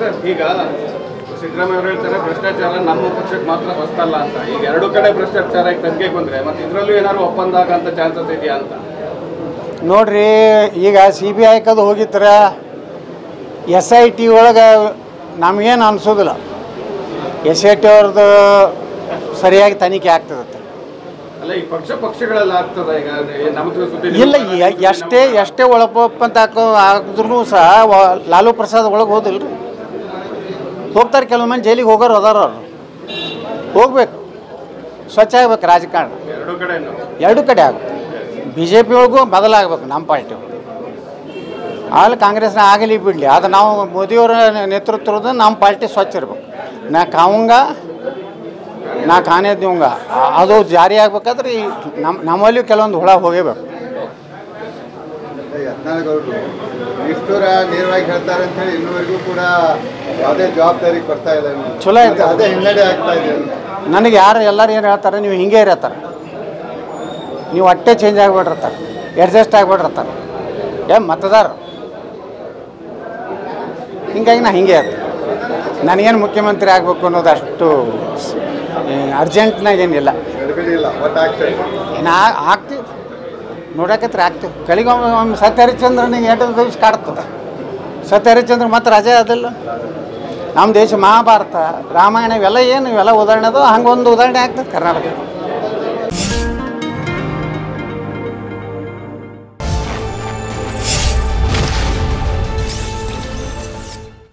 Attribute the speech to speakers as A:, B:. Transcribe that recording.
A: Sir ಈಗ ಸಿದ್ದರಾಮಯ್ಯ ಅವರು ಹೇಳ್ತಾರೆ ಭ್ರಷ್ಟಾಚಾರ ನಮ್ಮ ಪಕ್ಷಕ್ಕೆ ಮಾತ್ರ ಹೊಸ್ತಲ್ಲ ಅಂತ. ಈಗ ಎರಡು ಕಡೆ ಭ್ರಷ್ಟಾಚಾರ ತನಿಖೆಗೆ ಬಂದ್ರೆ ಮತ್ತೆ ಇದರಲ್ಲೂ ಏನಾದ್ರು ಒಪ್ಪಂದ ಆಗಂತ ಚಾನ್ಸಸ್ ಇದೆಯಾ ಅಂತ
B: ನೋಡ್ರಿ. ಈಗ CBI ಕದು ಹೋಗಿತ್ತರ SIT ಒಳಗೆ ನಮಗೇನು ಅನಿಸೋದಿಲ್ಲ. SIT ಅವ್ರದ್ದು ಸರಿಯಾಗಿ ತನಿಖೆ ಆಗ್ತದತ್ತೆ.
A: ಅಲ್ಲ ಈ ಪಕ್ಷಗಳೆಲ್ಲ ಆಗ್ತದ ಈಗ ನಮ್ಮದು ಸುದ್ದಿ
B: ಇಲ್ಲ. ಎಷ್ಟೇ ಒಳಪಂತ ಆಗಿದ್ರು ಸಹ ಲಾಲು ಪ್ರಸಾದ್ ಒಳಗೆ ಹೋದಿಲ್ರಿ. ಹೋಗ್ತಾರೆ, ಕೆಲವು ಮಂದಿ ಜೈಲಿಗೆ ಹೋಗೋರು ಅದಾರ. ಅವ್ರು ಹೋಗ್ಬೇಕು, ಸ್ವಚ್ಛ ಆಗ್ಬೇಕು ರಾಜಕಾರಣ. ಎರಡು ಕಡೆ ಆಗುತ್ತೆ. BJP ಒಳಗೂ ಬದಲಾಗಬೇಕು ನಮ್ಮ ಪಾರ್ಟಿ. ಅಲ್ಲಿ ಕಾಂಗ್ರೆಸ್ನ ಆಗಲಿ ಬಿಡಲಿ, ಅದು ನಾವು ಮೋದಿಯವರ ನೇತೃತ್ವದ ನಮ್ಮ ಪಾರ್ಟಿ ಸ್ವಚ್ಛ ಇರ್ಬೇಕು. ನಾ ಕಾವಂಗ ನಾ ಖಾನೆ ದೂಂಗ ಅದು ಜಾರಿ ಆಗ್ಬೇಕಾದ್ರೆ ನಮ್ಮಲ್ಲಿ ಕೆಲವೊಂದು ಹುಳ ಹೋಗಬೇಕು.
C: ಯತ್ನಾಳಗೌಡರು ನಿಷ್ಠುರ ನೇರವಾಗಿ ಹೇಳ್ತಾರೆ ಅಂತ ಹೇಳಿ ಇನ್ನುವರೆಗೂ ಕೂಡ ಯಾವುದೇ ಜವಾಬ್ದಾರಿಗೆ ಬರ್ತಾ ಇಲ್ಲ.
B: ಚಲೋ ಆಯ್ತು,
C: ಅದೇ ಹಿನ್ನಡೆ ಆಗ್ತಾ ಇದೆ.
B: ನನಗೆ ಎಲ್ಲರೂ ಏನು ಹೇಳ್ತಾರೆ, ನೀವು ಹಿಂಗೆ ಇರತ್ತಾರೆ, ನೀವು ಅಟ್ಟೆ ಚೇಂಜ್ ಆಗಿಬಿಟ್ಟಿರ್ತಾರೆ, ಅಡ್ಜಸ್ಟ್ ಆಗಿಬಿಟ್ಟಿರ್ತಾರೆ. ಮತದಾರ ಹಿಂಗಾಗಿ ನಾ ಹಿಂಗೆ ಇರ್ತೀನಿ. ನನಗೇನು ಮುಖ್ಯಮಂತ್ರಿ ಆಗಬೇಕು ಅನ್ನೋದು ಅಷ್ಟು ಅರ್ಜೆಂಟ್ನಾಗೇನಿಲ್ಲ. ನಾ ಆಗ್ತೀವಿ, ನೋಡಕತ್ರ ಆಗ್ತೀವಿ. ಕಳಿಗೊಮ್ಮೆ ಸತ್ಯ ಹರಿಶ್ಚಂದ್ರನಿಗೆ 8 ದಿವಸ ಕಾಡ್ತದೆ. ಸತ್ಯ ಹರಿಶ್ಚಂದ್ರ ಮತ್ತು ರಜೆ ಅದಿಲ್ಲ. ನಮ್ಮ ದೇಶ ಮಹಾಭಾರತ ರಾಮಾಯಣ ಇವೆಲ್ಲ ಏನು ಇವೆಲ್ಲ ಉದಾಹರಣೆ ಅದು. ಹಂಗೆ ಒಂದು ಉದಾಹರಣೆ ಆಗ್ತದೆ ಕರ್ನಾಟಕ.